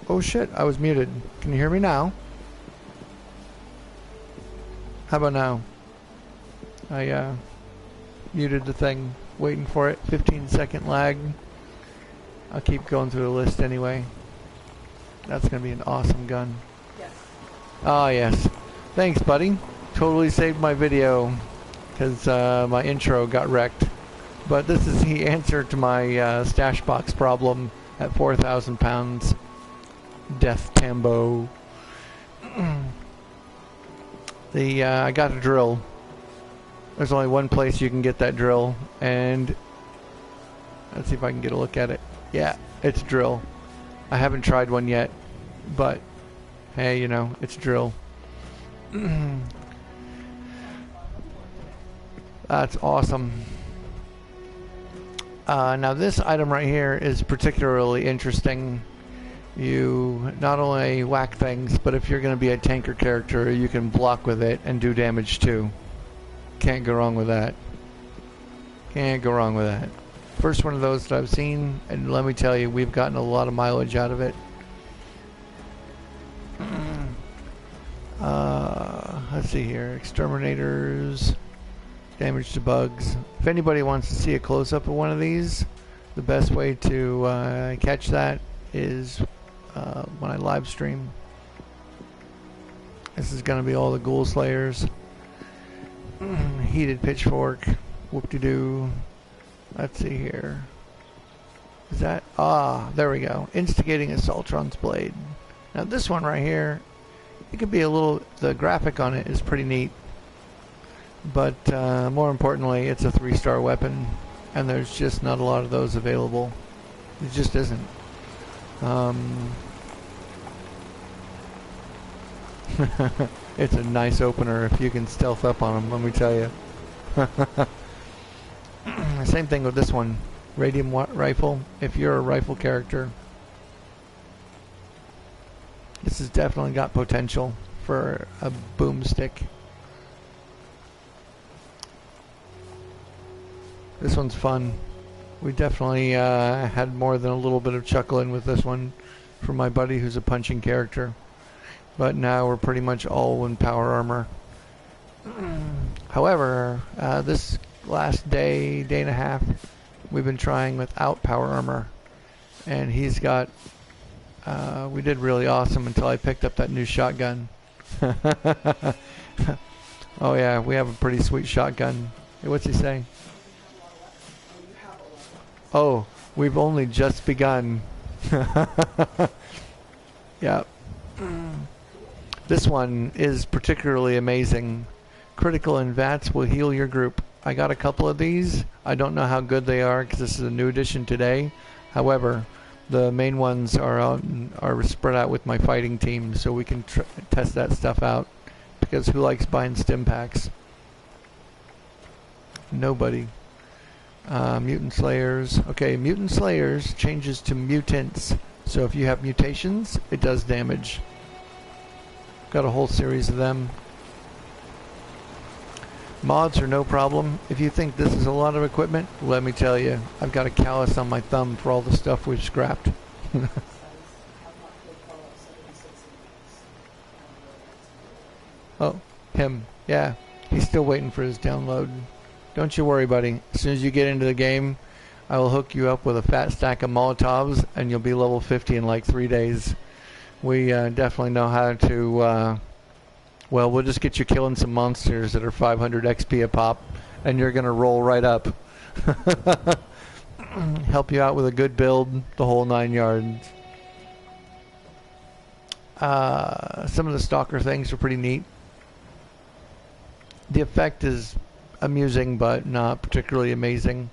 Oh shit, I was muted. Can you hear me now? How about now? I muted the thing, waiting for it. 15-second lag. I'll keep going through the list anyway. That's gonna be an awesome gun. Yes. Oh yes. Thanks, buddy. Totally saved my video because my intro got wrecked. But this is the answer to my stash box problem at 4,000 pounds. Death Tambo. I got a drill. There's only one place you can get that drill, and let's see if I can get a look at it. Yeah, it's a drill. I haven't tried one yet, but hey, you know, it's a drill. That's awesome. Now this item right here is particularly interesting. You not only whack things, but if you're going to be a tanker character, you can block with it and do damage too. Can't go wrong with that. Can't go wrong with that. First one of those that I've seen, and let me tell you, we've gotten a lot of mileage out of it. Let's see here. Exterminators. Damage to bugs. If anybody wants to see a close-up of one of these, the best way to catch that is when I live stream. This is going to be all the ghoul slayers. Heated pitchfork. Whoop-de-doo. Let's see here. Is that... Ah, there we go. Instigating Assaultron's blade. Now this one right here, it could be a little... The graphic on it is pretty neat. But more importantly, it's a 3-star weapon. And there's just not a lot of those available. It just isn't. It's a nice opener if you can stealth up on them, let me tell you. Same thing with this one. Radium rifle. If you're a rifle character, this has definitely got potential for a boomstick. This one's fun. We definitely had more than a little bit of chuckling with this one from my buddy who's a punching character. But now we're pretty much all in power armor. However, this last day and a half, we've been trying without power armor. And he's got... we did really awesome until I picked up that new shotgun. Oh yeah, we have a pretty sweet shotgun. Hey, what's he saying? Oh, we've only just begun. Yeah. This one is particularly amazing. Critical and VATS will heal your group. I got a couple of these. I don't know how good they are because this is a new edition today. However, the main ones are spread out with my fighting team, so we can test that stuff out. Because who likes buying stim packs? Nobody. Mutant Slayers. Okay, Mutant Slayers changes to mutants. So if you have mutations, it does damage. Got a whole series of them. Mods are no problem. If you think this is a lot of equipment, let me tell you, I've got a callus on my thumb for all the stuff we've scrapped. Oh, him. Yeah, he's still waiting for his download. Don't you worry, buddy. As soon as you get into the game, I will hook you up with a fat stack of Molotovs, and you'll be level 50 in like 3 days. We definitely know how to, well, we'll just get you killing some monsters that are 500 XP a pop, and you're going to roll right up. Help you out with a good build, the whole 9 yards. Some of the stalker things are pretty neat. The effect is amusing, but not particularly amazing.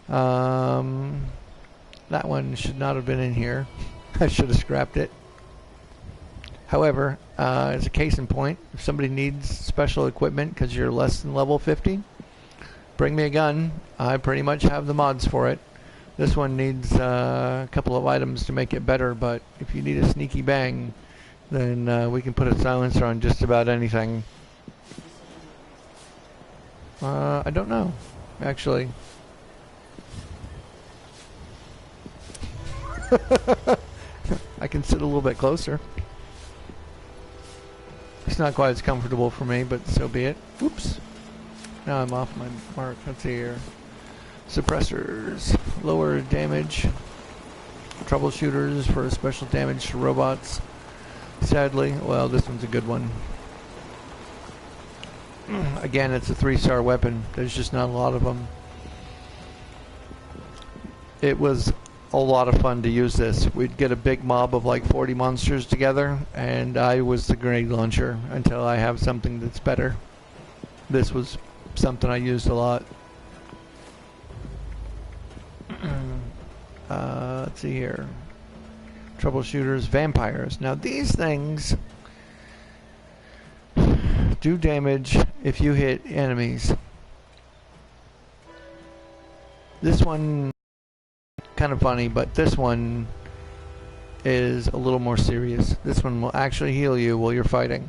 That one should not have been in here. I should have scrapped it. However, as a case in point, if somebody needs special equipment because you're less than level 50, bring me a gun. I pretty much have the mods for it. This one needs a couple of items to make it better, but if you need a sneaky bang, then we can put a silencer on just about anything. I don't know, actually. I can sit a little bit closer. It's not quite as comfortable for me, but so be it. Whoops. Now I'm off my mark. Let's see here. Suppressors. Lower damage. Troubleshooters for special damage to robots. Sadly, well, this one's a good one. Again, it's a 3-star weapon. There's just not a lot of them. It was a lot of fun to use this. We'd get a big mob of like 40 monsters together, and I was the grenade launcher until I have something that's better. This was something I used a lot. Let's see here. Troubleshooters, vampires. Now these things do damage if you hit enemies. This one, kind of funny, but this one is a little more serious. This one will actually heal you while you're fighting.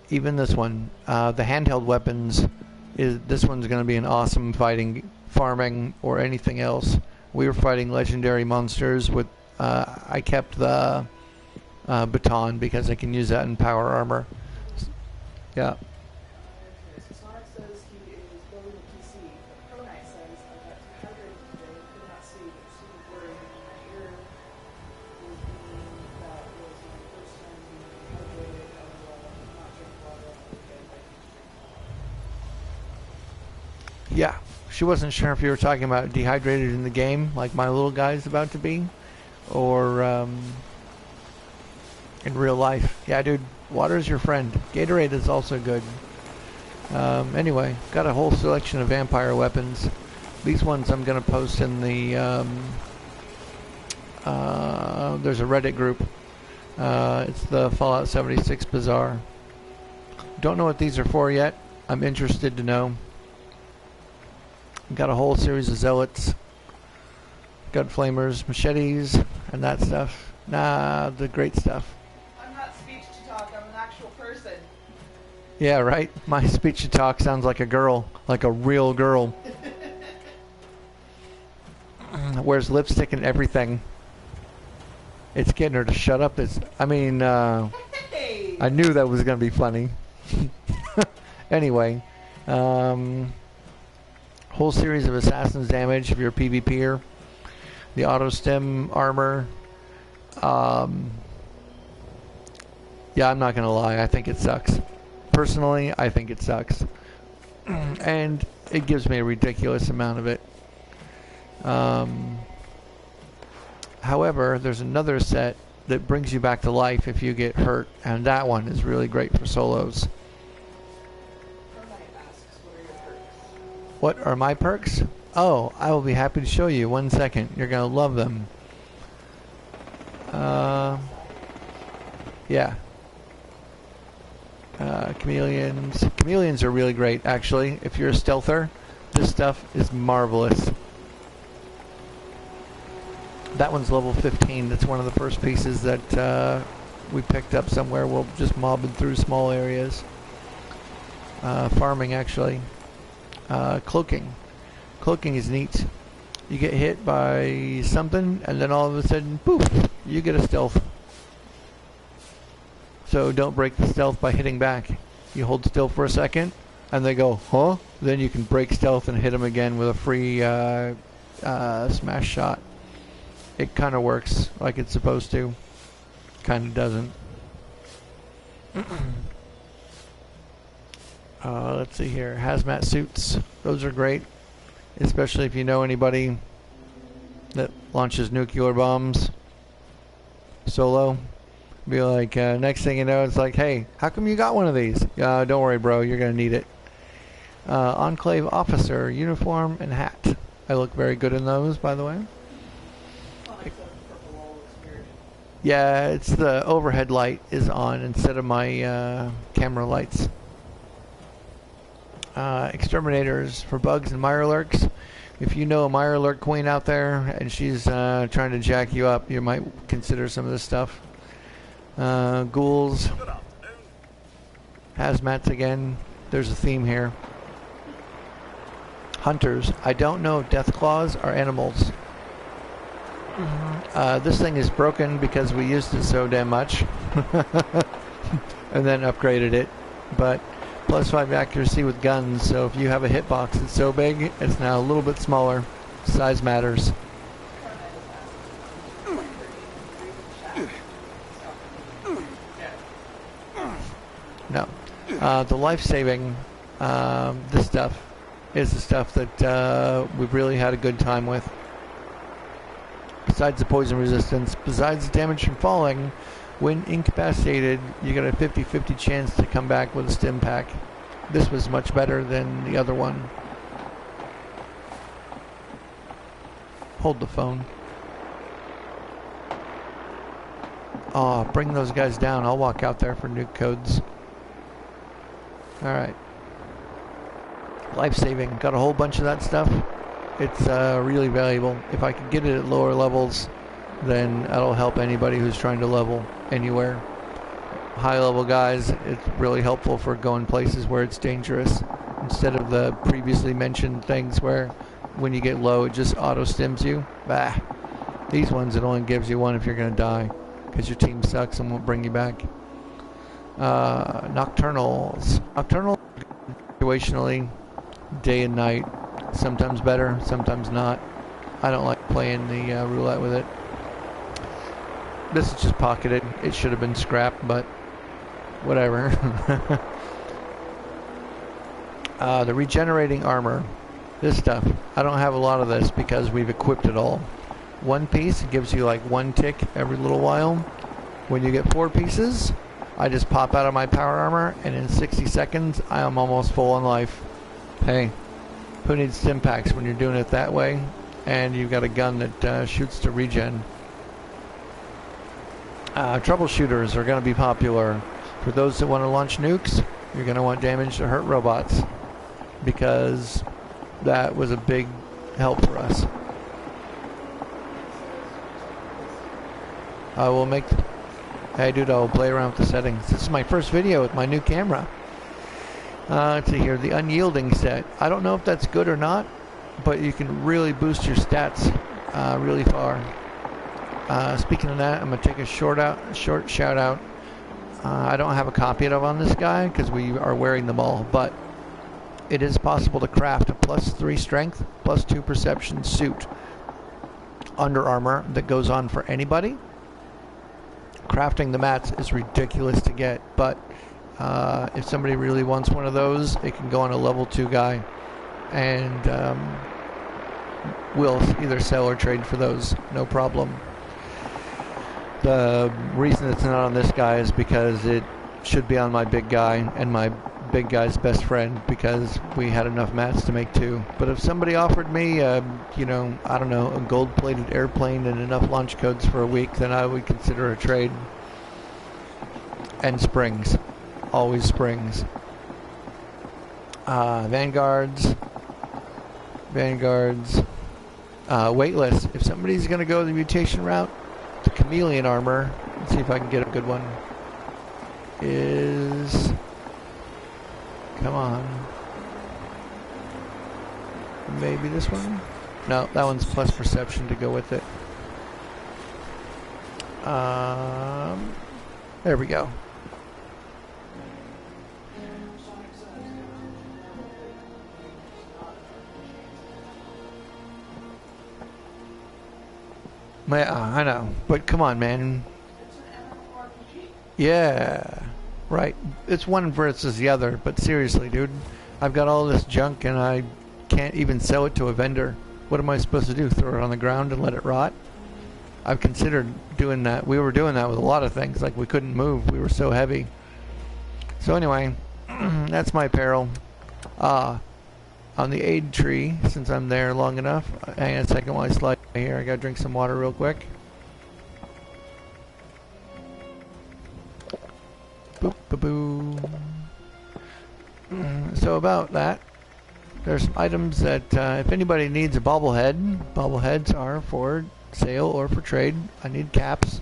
Even this one, the handheld weapons, this one's going to be an awesome fighting, farming, or anything else. We were fighting legendary monsters with, I kept the baton because I can use that in power armor. Yeah. Sonic says he is building a PC, but Pronite says I got dehydrated today, could not see, but super blurry, and my ear was being that was my first time being dehydrated, not drink water on the weekend, I need to drink water. Yeah. She wasn't sure if you were talking about dehydrated in the game, like my little guy's about to be, or in real life. Yeah, dude, water's your friend. Gatorade is also good. Anyway, got a whole selection of vampire weapons. These ones I'm going to post in the, there's a Reddit group. It's the Fallout 76 Bazaar. Don't know what these are for yet. I'm interested to know. Got a whole series of zealots, gun flamers, machetes, and that stuff. Nah, the great stuff. I'm not speech to talk, I'm an actual person. Yeah, right? My speech to talk sounds like a girl, like a real girl. Wears lipstick and everything. It's getting her to shut up. Hey! I knew that was going to be funny. Anyway, whole series of assassin's damage if you're a PvPer. The auto stem armor. Yeah, I'm not gonna lie, I think it sucks. Personally, I think it sucks. And it gives me a ridiculous amount of it. However, there's another set that brings you back to life if you get hurt, and that one is really great for solos. What are my perks? Oh, I will be happy to show you. 1 second. You're going to love them. Yeah. Chameleons. Chameleons are really great, actually. If you're a stealther, this stuff is marvelous. That one's level 15. That's one of the first pieces that we picked up somewhere. We'll just mobbing through small areas. Farming, actually. Cloaking. Cloaking is neat. You get hit by something, and then all of a sudden, poof, you get a stealth. So don't break the stealth by hitting back. You hold still for a second, and they go, huh? Then you can break stealth and hit them again with a free smash shot. It kind of works like it's supposed to. Kind of doesn't. Let's see here. Hazmat suits. Those are great. Especially if you know anybody that launches nuclear bombs solo. Be like, next thing you know, it's like, hey, how come you got one of these? Don't worry, bro. You're going to need it. Enclave officer, uniform, and hat. I look very good in those, by the way. Yeah, it's the overhead light is on instead of my camera lights. Exterminators for bugs and mirelurks. If you know a mirelurk queen out there and she's trying to jack you up, you might consider some of this stuff. Ghouls. Hazmats again. There's a theme here. Hunters. I don't know if death claws are animals. This thing is broken because we used it so damn much. And then upgraded it. But +5 accuracy with guns, so if you have a hitbox that's so big, it's now a little bit smaller. Size matters. No. The life-saving, this stuff, is the stuff that we've really had a good time with. Besides the poison resistance, besides the damage from falling, when incapacitated, you get a 50-50 chance to come back with a stim pack. This was much better than the other one. Hold the phone. Oh, bring those guys down. I'll walk out there for nuke codes. Alright. Life-saving. Got a whole bunch of that stuff. It's really valuable. If I could get it at lower levels, then that'll help anybody who's trying to level anywhere. High level guys, it's really helpful for going places where it's dangerous. Instead of the previously mentioned things where when you get low it just auto stims you. Bah. These ones, it only gives you one if you're going to die, because your team sucks and won't bring you back. Nocturnals. Nocturnal situationally, day and night. Sometimes better, sometimes not. I don't like playing the roulette with it. This is just pocketed. It should have been scrapped, but whatever. The regenerating armor. This stuff. I don't have a lot of this because we've equipped it all. One piece gives you like one tick every little while. When you get 4 pieces, I just pop out of my power armor, and in 60 seconds, I am almost full on life. Hey, who needs stim packs when you're doing it that way? And you've got a gun that shoots to regen. Troubleshooters are going to be popular. For those that want to launch nukes, you're going to want damage to hurt robots, because that was a big help for us. I will make... Hey dude, I'll play around with the settings. This is my first video with my new camera. Let's see here, the unyielding set. I don't know if that's good or not, but you can really boost your stats really far. Speaking of that, I'm going to take a short shout out. I don't have a copy of on this guy because we are wearing them all, but it is possible to craft a +3 strength, +2 perception suit Under Armour that goes on for anybody. Crafting the mats is ridiculous to get, but if somebody really wants one of those, it can go on a level 2 guy, and we'll either sell or trade for those, no problem. The reason it's not on this guy is because it should be on my big guy and my big guy's best friend, because we had enough mats to make 2. But if somebody offered me, you know, I don't know, a gold-plated airplane and enough launch codes for a week, then I would consider a trade. And springs. Always springs. Vanguards. Weightless. If somebody's going to go the mutation route, the chameleon armor, let's see if I can get a good one, is... Come on. Maybe this one? No, that one's plus perception to go with it. There we go. I know, but come on, man. Yeah, right. It's one versus the other, but seriously, dude, I've got all this junk and I can't even sell it to a vendor. What am I supposed to do? Throw it on the ground and let it rot? I've considered doing that. We were doing that with a lot of things. Like, we couldn't move. We were so heavy. So anyway, that's my apparel. On the aid tree, since I'm there long enough, hang on a second while I slide here. I gotta drink some water real quick. Boop, ba-boo. So about that, there's some items that if anybody needs a bobblehead, bobbleheads are for sale or for trade. I need caps,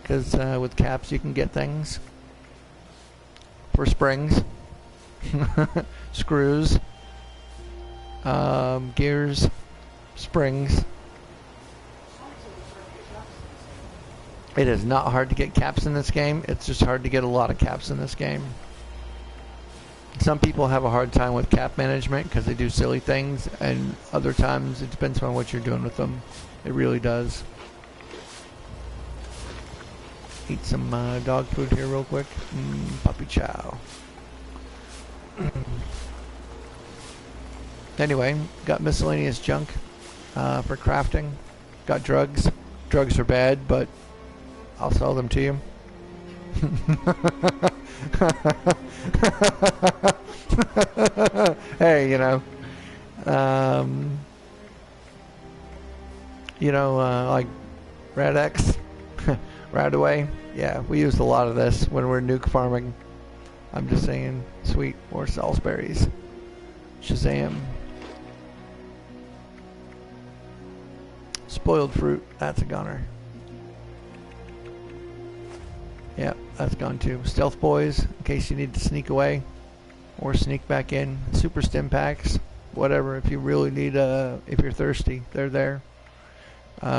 because with caps you can get things. For springs, screws, gears, springs. It is not hard to get caps in this game. It's just hard to get a lot of caps in this game. Some people have a hard time with cap management because they do silly things, and other times it depends on what you're doing with them. It really does. Eat some dog food here real quick. Puppy chow. Anyway, got miscellaneous junk for crafting. Got drugs. Drugs are bad, but I'll sell them to you. Hey, like Rad X, Radaway. Yeah, we used a lot of this when we're nuke farming. I'm just saying, sweet, or Salisbury's. Shazam. Spoiled fruit, that's a goner. Yeah, that's gone too. Stealth boys, in case you need to sneak away or sneak back in. Super stim packs, whatever. If you really need, if you're thirsty, they're there.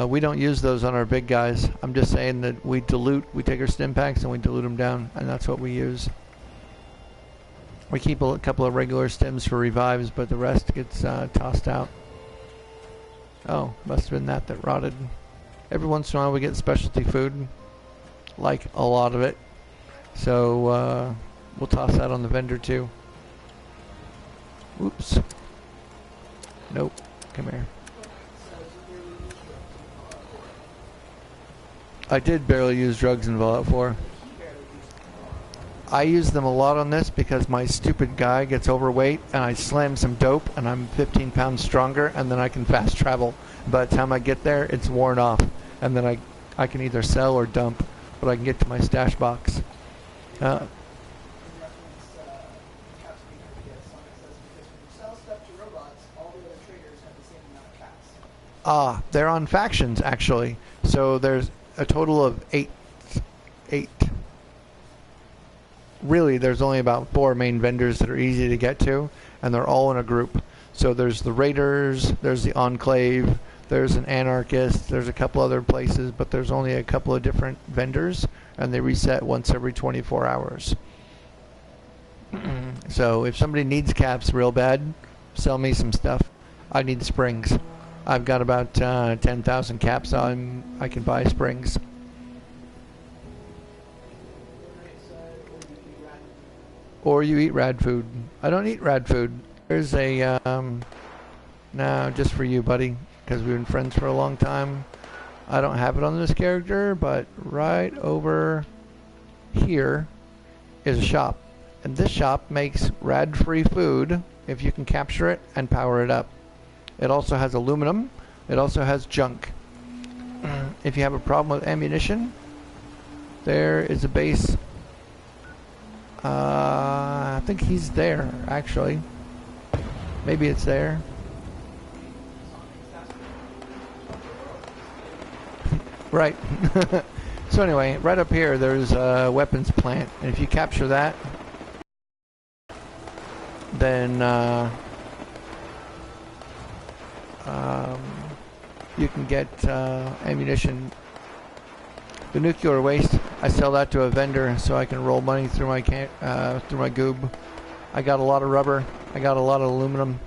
We don't use those on our big guys. I'm just saying that we take our stim packs and we dilute them down, and that's what we use. We keep a couple of regular stims for revives, but the rest gets tossed out. Oh, must have been that rotted. Every once in a while we get specialty food, like a lot of it. So we'll toss that on the vendor too. Oops. Nope. Come here. I did barely use drugs in Fallout 4. I use them a lot on this because my stupid guy gets overweight and I slam some dope and I'm 15 pounds stronger, and then I can fast travel. By the time I get there, it's worn off, and then I can either sell or dump, but I can get to my stash box. They're on factions actually. So there's a total of eight. Really, there's only about 4 main vendors that are easy to get to, and they're all in a group. So there's the Raiders, there's the Enclave, there's an Anarchist, there's a couple other places, but there's only a couple of different vendors, and they reset once every 24 hours. So if somebody needs caps real bad, sell me some stuff. I need springs. I've got about 10,000 caps on. I can buy springs. Or you eat rad food. I don't eat rad food. There's a, no, just for you, buddy, because we've been friends for a long time. I don't have it on this character, but right over here is a shop. And this shop makes rad-free food if you can capture it and power it up. It also has aluminum. It also has junk. If you have a problem with ammunition, there is a base. I think he's there, actually. Maybe it's there. Right. So anyway, right up here, there's a weapons plant. And if you capture that, then you can get ammunition. The nuclear waste, I sell that to a vendor so I can roll money through my goob. I got a lot of rubber. I got a lot of aluminum.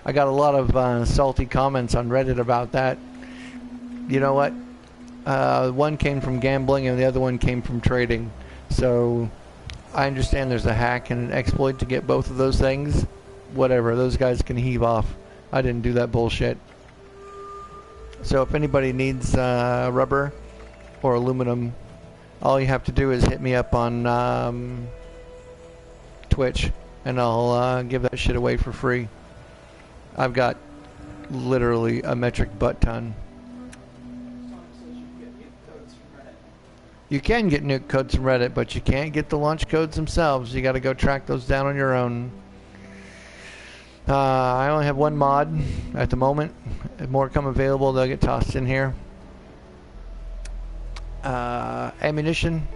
I got a lot of salty comments on Reddit about that. You know what? One came from gambling and the other one came from trading. So I understand there's a hack and an exploit to get both of those things. Whatever, those guys can heave off. I didn't do that bullshit. So if anybody needs rubber or aluminum, all you have to do is hit me up on Twitch, and I'll give that shit away for free. I've got literally a metric butt ton. You can get nuke codes from Reddit, but you can't get the launch codes themselves. You got to go track those down on your own. I only have one mod at the moment. If more come available, they'll get tossed in here. Ammunition.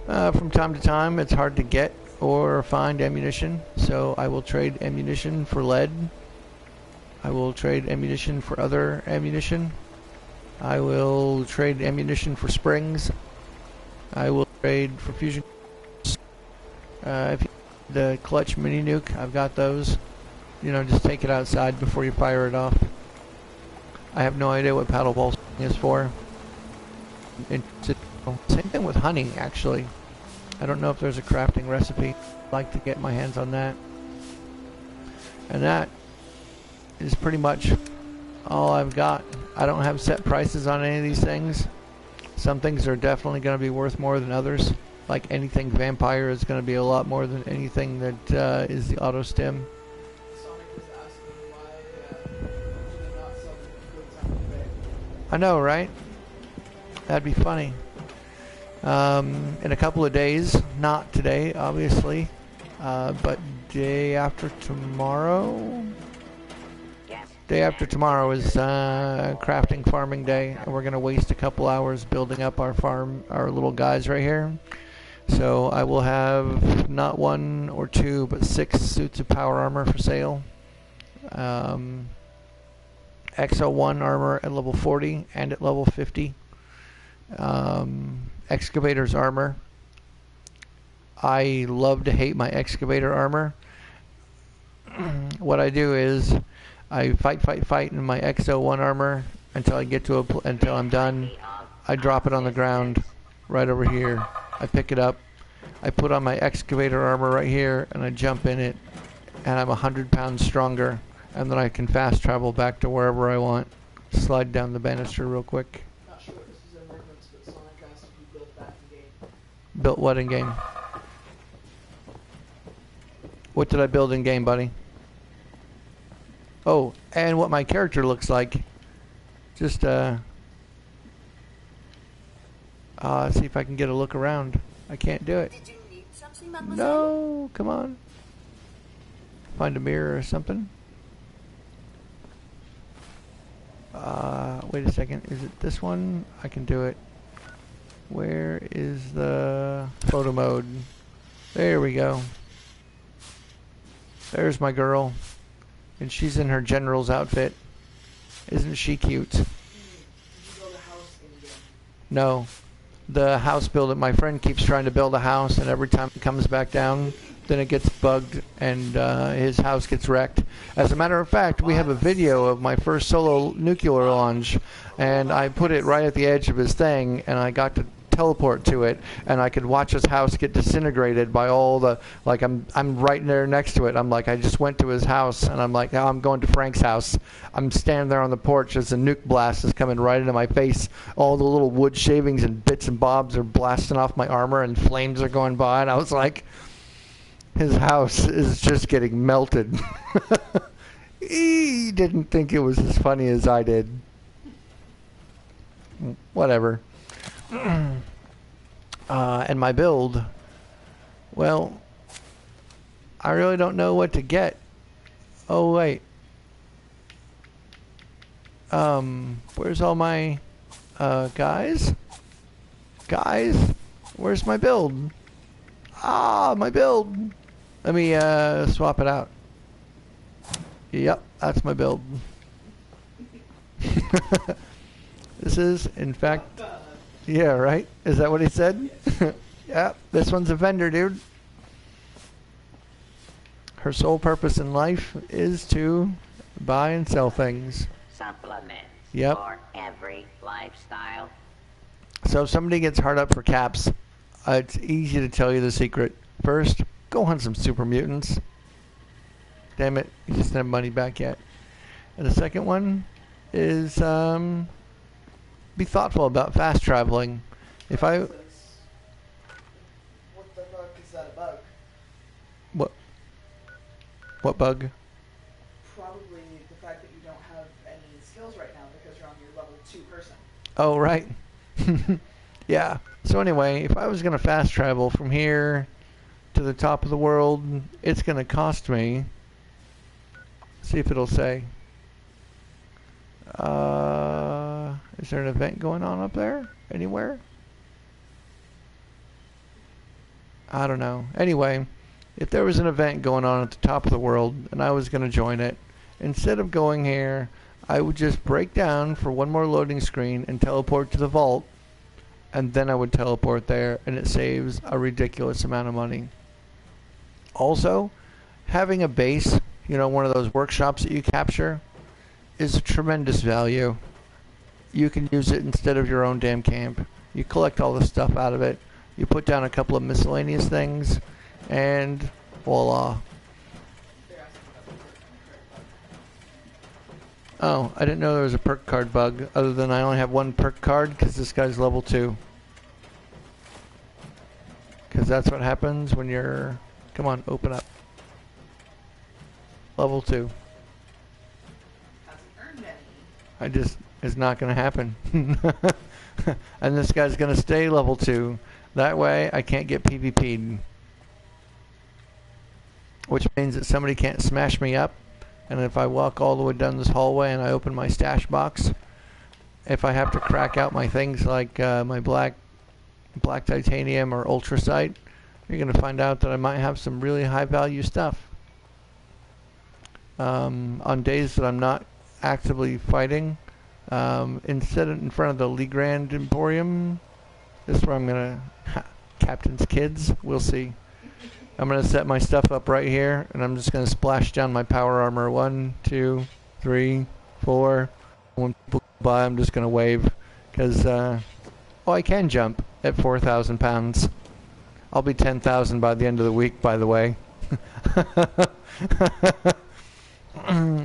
From time to time, it's hard to get or find ammunition, so I will trade ammunition for lead. I will trade ammunition for other ammunition. I will trade ammunition for springs. I will trade for fusion. If you the clutch mini nuke, I've got those. You know, just take it outside before you fire it off. I have no idea what paddle pulse is for. Same thing with hunting, actually. I don't know if there's a crafting recipe. I'd like to get my hands on that. And that is pretty much all I've got. I don't have set prices on any of these things. Some things are definitely going to be worth more than others. Like anything vampire is going to be a lot more than anything that is the auto stim. Sonic was asking why they're not selling goods on eBay. I know, right? That'd be funny. In a couple of days, not today, obviously, but day after tomorrow. Day after tomorrow is crafting farming day, and we're gonna waste a couple hours building up our farm, our little guys right here. So I will have not 1 or 2, but 6 suits of power armor for sale. XO1 armor at level 40 and at level 50. Excavator's armor. I love to hate my excavator armor. What I do is I fight in my XO1 armor until I get to until I'm done. I drop it on the ground right over here. I pick it up. I put on my excavator armor right here and I jump in it, and I'm 100 pounds stronger, and then I can fast travel back to wherever I want. Slide down the banister real quick. Not sure if this is in reference, but Sonic asked if you built that in game. Built what in game? What did I build in game, buddy? Oh, and what my character looks like. Just see if I can get a look around. I can't do it. Did you need something, mademoiselle? No, come on. Find a mirror or something. Wait a second. Is it this one? I can do it. Where is the photo mode? There we go. There's my girl. And she's in her general's outfit. Isn't she cute? Did you build a house in game? No. The house builder, my friend keeps trying to build a house, and every time it comes back down, then it gets bugged, and his house gets wrecked. As a matter of fact, we have a video of my first solo nuclear launch, and I put it right at the edge of his thing, and I got to teleport to it, and I could watch his house get disintegrated by all the, like, I'm right there next to it. I'm like, I just went to his house, and I'm like, oh, I'm going to Frank's house. I'm standing there on the porch as a nuke blast is coming right into my face. All the little wood shavings and bits and bobs are blasting off my armor, and flames are going by, and I was like, his house is just getting melted. He didn't think it was as funny as I did. Whatever. And my build, well, I really don't know what to get. Oh wait, where's all my guys? Where's my build? My build. Let me swap it out. Yep, that's my build. This is, in fact, yeah, right? Is that what he said? Yeah, this one's a vendor, dude. Her sole purpose in life is to buy and sell things. Supplements Yep. for every lifestyle. So if somebody gets hard up for caps, it's easy to tell you the secret. First, go hunt some super mutants. Damn it, you just didn't have money back yet. And the second one is be thoughtful about fast traveling. If I What the fuck is that a bug? what bug? Probably the fact that you don't have any skills right now because you're on your level 2 person. Oh, right. Yeah. So anyway, if I was going to fast travel from here to the top of the world, it's going to cost me. See if it'll say. Is there an event going on up there? Anywhere? I don't know. Anyway, if there was an event going on at the top of the world and I was going to join it, instead of going here, I would just break down for one more loading screen and teleport to the vault, and then I would teleport there, and it saves a ridiculous amount of money. Also, having a base, you know, one of those workshops that you capture, is a tremendous value. You can use it instead of your own damn camp. You collect all the stuff out of it, you put down a couple of miscellaneous things, and voila. Oh, I didn't know there was a perk card bug, other than I only have one perk card because this guy's level 2. Because that's what happens when you're... Come on, open up. Level 2. Hasn't earned any. I just... It's not going to happen. And this guy's going to stay level 2. That way, I can't get PvP'd. Which means that somebody can't smash me up. And if I walk all the way down this hallway and I open my stash box, if I have to crack out my things like my black titanium or ultracite, you're going to find out that I might have some really high value stuff. On days that I'm not actively fighting, instead in front of the Lee Grand Emporium, this is where I'm going to... Captain's kids, we'll see. I'm going to set my stuff up right here, and I'm just going to splash down my power armor. 1, 2, 3, 4. When people go by, I'm just going to wave. Because, oh, I can jump at 4,000 pounds. I'll be 10,000 by the end of the week, by the way.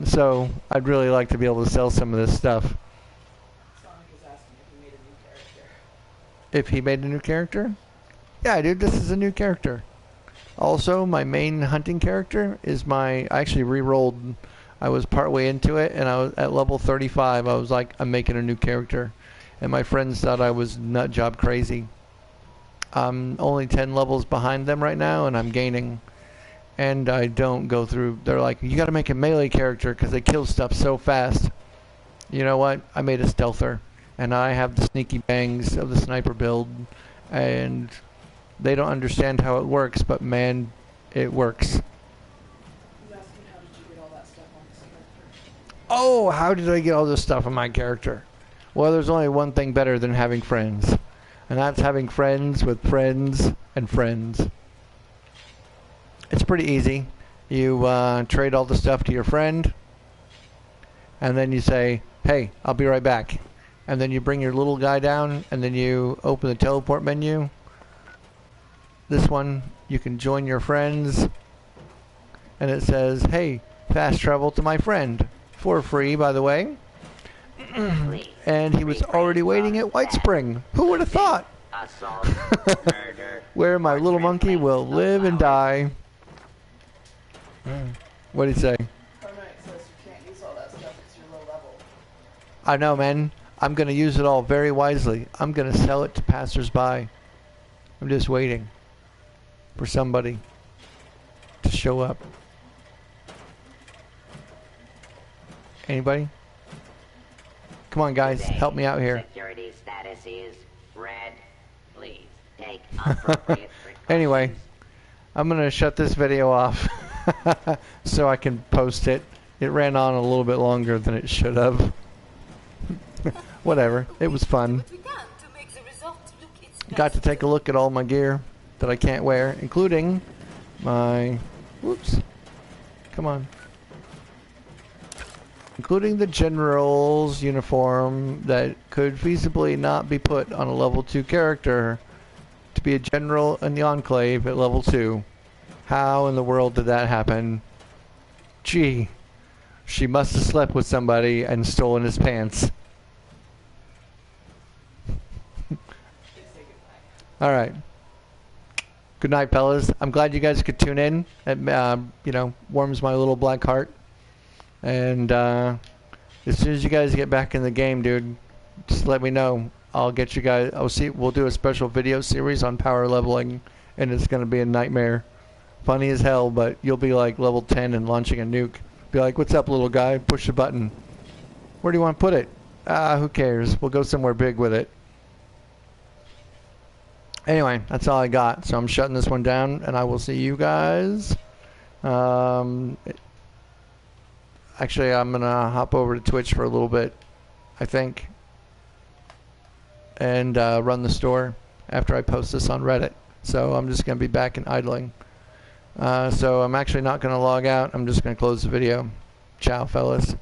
So, I'd really like to be able to sell some of this stuff. Sonic was asking if he made a new character. If he made a new character? Yeah, dude, this is a new character. Also, my main hunting character is I actually re-rolled. I was partway into it, and I was at level 35. I was like, I'm making a new character. And my friends thought I was nut job crazy. I'm only 10 levels behind them right now, and I'm gaining. And I don't go through... They're like, you gotta make a melee character, because they kill stuff so fast. You know what? I made a stealther. And I have the sneaky bangs of the sniper build. And... they don't understand how it works, but man, it works. He's asking how did you get all that stuff on this character? Oh, how did I get all this stuff on my character? Well, there's only one thing better than having friends. And that's having friends with friends and friends. It's pretty easy. You trade all the stuff to your friend. And then you say, hey, I'll be right back. And then you bring your little guy down. And then you open the teleport menu. This one, you can join your friends, and it says, hey, fast travel to my friend. For free, by the way. And he was already waiting at White Spring. Who would have thought? Where my little monkey will live and die. What did he say? Pro Knight says you can't use all that stuff because you're low level. I know, man. I'm going to use it all very wisely. I'm going to sell it to passersby. I'm just waiting for somebody to show up. Anybody? Come on, guys, help me out here. Security status is red. Please take appropriate precautions. Anyway, I'm gonna shut this video off so I can post it. It ran on a little bit longer than it should have. Whatever, it was fun. Got to take a look at all my gear that I can't wear, including my, whoops, come on, including the general's uniform that could feasibly not be put on a level 2 character to be a general in the Enclave at level 2. How in the world did that happen? Gee, she must have slept with somebody and stolen his pants. All right. Good night, fellas. I'm glad you guys could tune in. It, you know, warms my little black heart. And as soon as you guys get back in the game, dude, just let me know. I'll get you guys. We'll do a special video series on power leveling, and it's gonna be a nightmare. Funny as hell, but you'll be like level 10 and launching a nuke. Be like, "What's up, little guy? Push the button." Where do you want to put it? Who cares? We'll go somewhere big with it. Anyway, that's all I got. So I'm shutting this one down, and I will see you guys. I Actually, I'm going to hop over to Twitch for a little bit, I think, and run the store after I post this on Reddit. So I'm just going to be back in idling. So I'm actually not going to log out. I'm just going to close the video. Ciao, fellas.